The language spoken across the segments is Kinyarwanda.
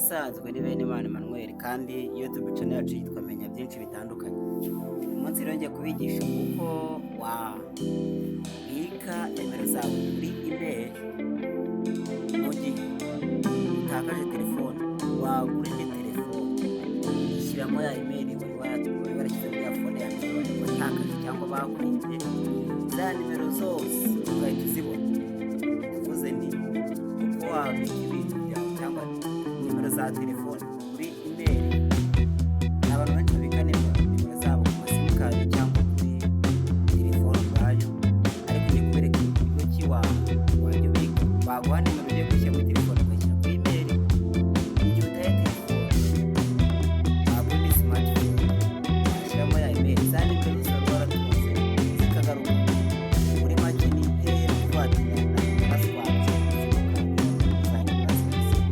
nk'ibisanzwe ni Benimana Emmanuel kandi YouTube channel yacu yitwa Menya Byinshi Bitandukanye. Uyu munsi rero ngiye kubigisha uko wabika nimero zawe kuri email mu gihe utakaje telefone. Wagura indi telefone ushyiramo ya email wari warashyize muri ya phone yawe watakaje cyangwa bakwibye, za nimero zose ugahita uzibona. Uvuze nti uko wabika ibintu byawe cyangwa nimero za telefone kuri email. Abantu benshi babika nimero zabo ku masimukadi cyangwa kuri telefone ubwayo, ariko ngiye kubereka uburyo ki wajya ubika. Baguha nimero ugiye gushyira muri telefone ugashyira kuri email. Igihe utaye telefone wagura indi smartphone ushyiramo ya email, za nimero zose wari waratuze zikagaruka. Muri make ni hehe kuvatira na password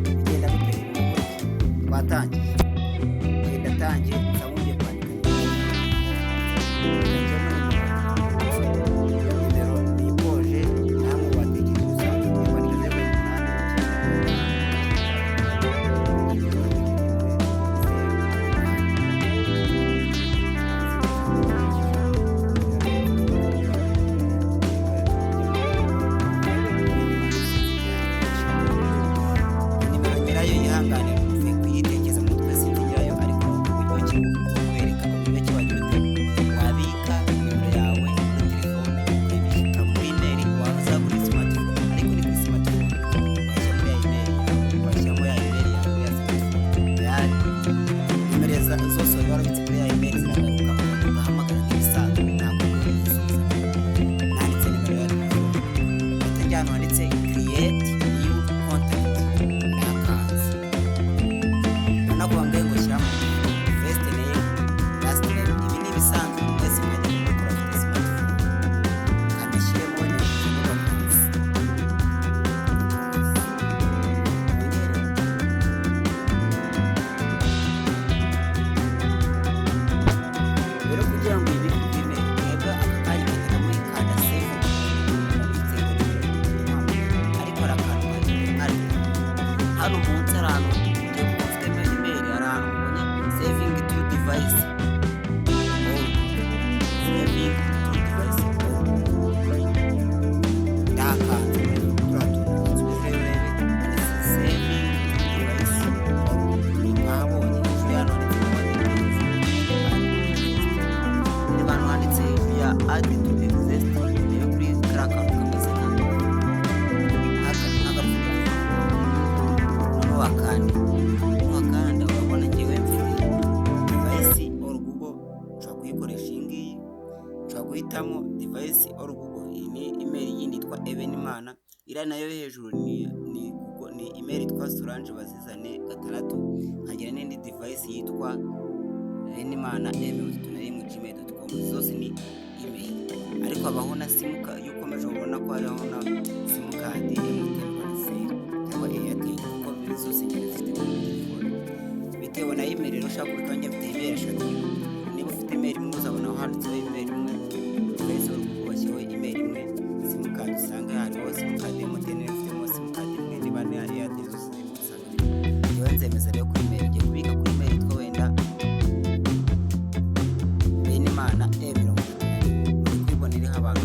bigenda bitera inkuru. Twatangiye ndatangiye nsabuye kwandika nimero nipoje, namwe watekereza kwandika 08 nimero nyirayo yihangane uvuye kuyitekeza mu mutwe sinzi nyirayo, ariko uburyo ki kwereka uburyo ki wajya wabika nimero yawe muri telefone ukayibika muri email. Waza kuri smartphone, ariko ni kuri smartphone washyiramo ya email yawe ya smartphone yari nimero zose wari warabitse kuri ya email ziragaruka, ugahamagara nk'ibisanzwe ntabwo uzisubiza. Nanditse nimero ya telefone ndetse njyana wanditse create new contact n'akazi. Nakuambia ngo shyiramo first name last name. Ibi ni ibisanzwe mwese mwajya kubikora kuri smartphone, kandi shyiremo rero kugira ngo ibi bime mwebwe akakanya kagera muri kanda save, ariko arakantu hano munsi hari ahantu ugiye kuba ufitemo email, hari ahantu ubonye saving to device or saving to device ndakanze turatunze urebe handitse saving to device mwabonye hejuru ya none ni bantu handitse ya add to exist. Rero kuri kariya kantu kameze nk'agafuka wakanda urabona ngewe mfite device or Google. Ushobora kuyikoresha iyi ngiyi, ushobora guhitamo device or Google. Iyi ni email yindi yitwa Ebenimana, iriya nayo hejuru ni Google, ni email yitwa Solange Bazizane 6. Hagira n'indi device yitwa Benimana @gmail.com. zose ni email, ariko habaho na simukadi. iyo ukomeje ubona ko hariho na simukadi MTN cyangwa Airtel, kuko biri zose nyine zifite muri telefone bitewe na email. Rero ushaka kubika njye mfite email eshatu. Niba ufite email imwe uzabona handitseho email imwe, device or Google washyiraho email imwe, simukadi usanga hariho simukadi MTN ifitemo simukadi imwe, niba na Airtel zose zirimo usanga njyewe nzemeza rero kuri email. Ngiye kubika kuri email yitwa wenda Benimana E30. Uri kubibona iriho abantu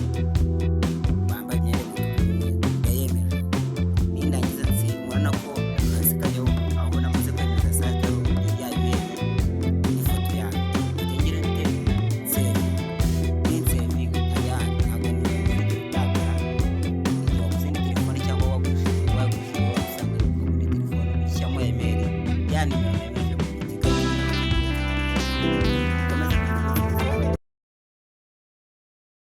bambaye imyenda y'umutuku yayemeje. Nindangiza murabona ko akazi kajyaho, aho namaze kwemeza site ya email ifoto yanjye itegera nte save saving ayandi. Ntabwo ni gutakara igihe waguze ni telefone cyangwa wagurishije wasanga kuri telefone ushyiramo email ya nimero